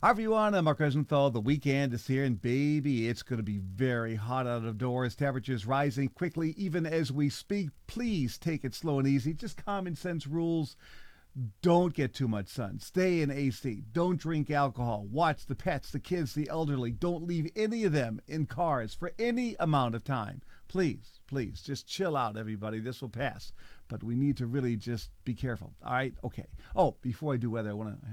Hi everyone, I'm Mark Rosenthal. The weekend is here, and baby, it's going to be very hot out of doors. Temperatures rising quickly even as we speak. Please take it slow and easy. Just common sense rules. Don't get too much sun. Stay in AC. Don't drink alcohol. Watch the pets, the kids, the elderly. Don't leave any of them in cars for any amount of time. Please, please, just chill out, everybody. This will pass. But we need to really just be careful. All right? Okay. Oh, before I do weather, I want to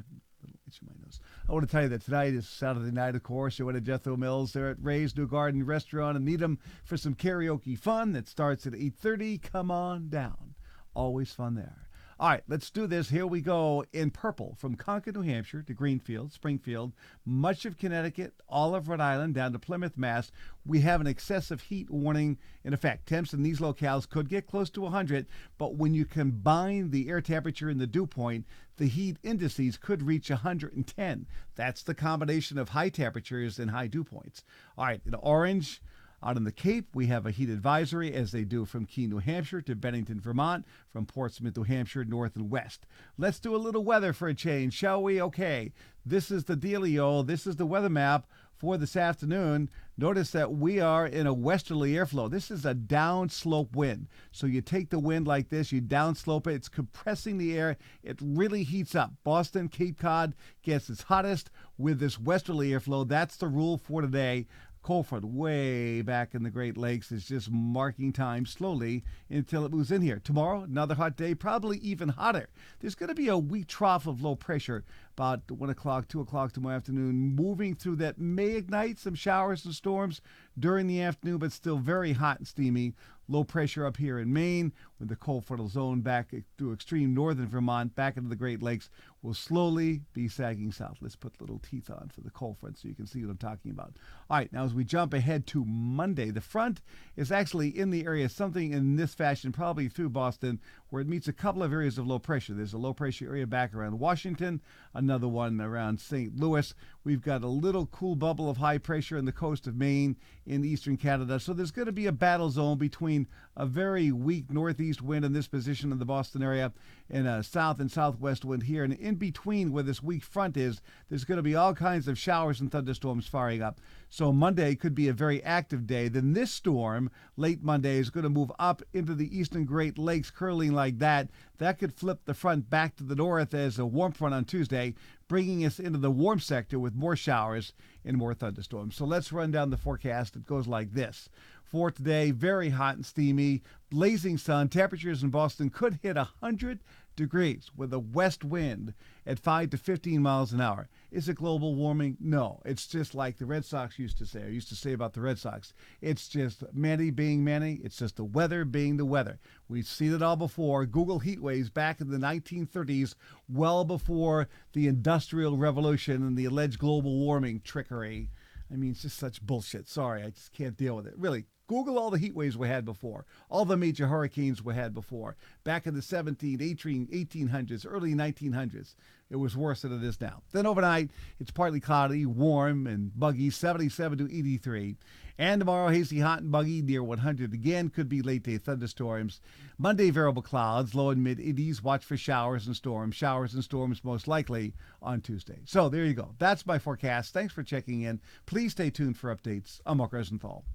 itch in my nose. I want to tell you that tonight is Saturday night, of course. You're at Jethro Mills. They're at Ray's New Garden Restaurant and Needham for some karaoke fun that starts at 8:30. Come on down. Always fun there. All right, let's do this. Here we go in purple from Concord, New Hampshire to Greenfield, Springfield, much of Connecticut, all of Rhode Island, down to Plymouth, Mass. We have an excessive heat warning in effect. Temps in these locales could get close to 100, but when you combine the air temperature and the dew point, the heat indices could reach 110. That's the combination of high temperatures and high dew points. All right, in orange, out in the Cape, we have a heat advisory, as they do from Keene, New Hampshire to Bennington, Vermont, from Portsmouth, New Hampshire, north and west. Let's do a little weather for a change, shall we? Okay, this is the dealio. This is the weather map for this afternoon. Notice that we are in a westerly airflow. This is a downslope wind. So you take the wind like this, you downslope it, it's compressing the air, it really heats up. Boston, Cape Cod gets its hottest with this westerly airflow. That's the rule for today. Cold front way back in the Great Lakes is just marking time slowly until it moves in here. Tomorrow, another hot day, probably even hotter. There's going to be a weak trough of low pressure about 1 o'clock, 2 o'clock tomorrow afternoon, moving through that may ignite some showers and storms during the afternoon, but still very hot and steamy. Low pressure up here in Maine with the cold frontal zone back through extreme northern Vermont, back into the Great Lakes, will slowly be sagging south. Let's put little teeth on for the cold front so you can see what I'm talking about. All right, now as we jump ahead to Monday, the front is actually in the area, something in this fashion, probably through Boston, where it meets a couple of areas of low pressure. There's a low pressure area back around Washington, another one around St. Louis. We've got a little cool bubble of high pressure in the coast of Maine in eastern Canada. So there's going to be a battle zone between a very weak northeast wind in this position in the Boston area and a south and southwest wind here. And in between where this weak front is, there's going to be all kinds of showers and thunderstorms firing up. So Monday could be a very active day. Then this storm, late Monday, is going to move up into the eastern Great Lakes, curling like that. That could flip the front back to the north as a warm front on Tuesday, bringing us into the warm sector with more showers and more thunderstorms. So let's run down the forecast. It goes like this. For today, very hot and steamy, blazing sun. Temperatures in Boston could hit 100 degrees with a west wind at 5 to 15 miles an hour. Is it global warming? No. It's just like the Red Sox used to say. I used to say about the Red Sox. It's just Manny being Manny. It's just the weather being the weather. We've seen it all before. Google heat waves back in the 1930s, well before the Industrial Revolution and the alleged global warming trickery. I mean, it's just such bullshit. Sorry, I just can't deal with it. Really, Google all the heat waves we had before, all the major hurricanes we had before. Back in the 1800s, early 1900s, it was worse than it is now. Then overnight, it's partly cloudy, warm, and buggy, 77 to 83. And tomorrow, hazy, hot, and buggy, near 100 again. Could be late-day thunderstorms. Monday, variable clouds, low and mid-80s. Watch for showers and storms. Showers and storms most likely on Tuesday. So there you go. That's my forecast. Thanks for checking in. Please stay tuned for updates. I'm Mark Rosenthal.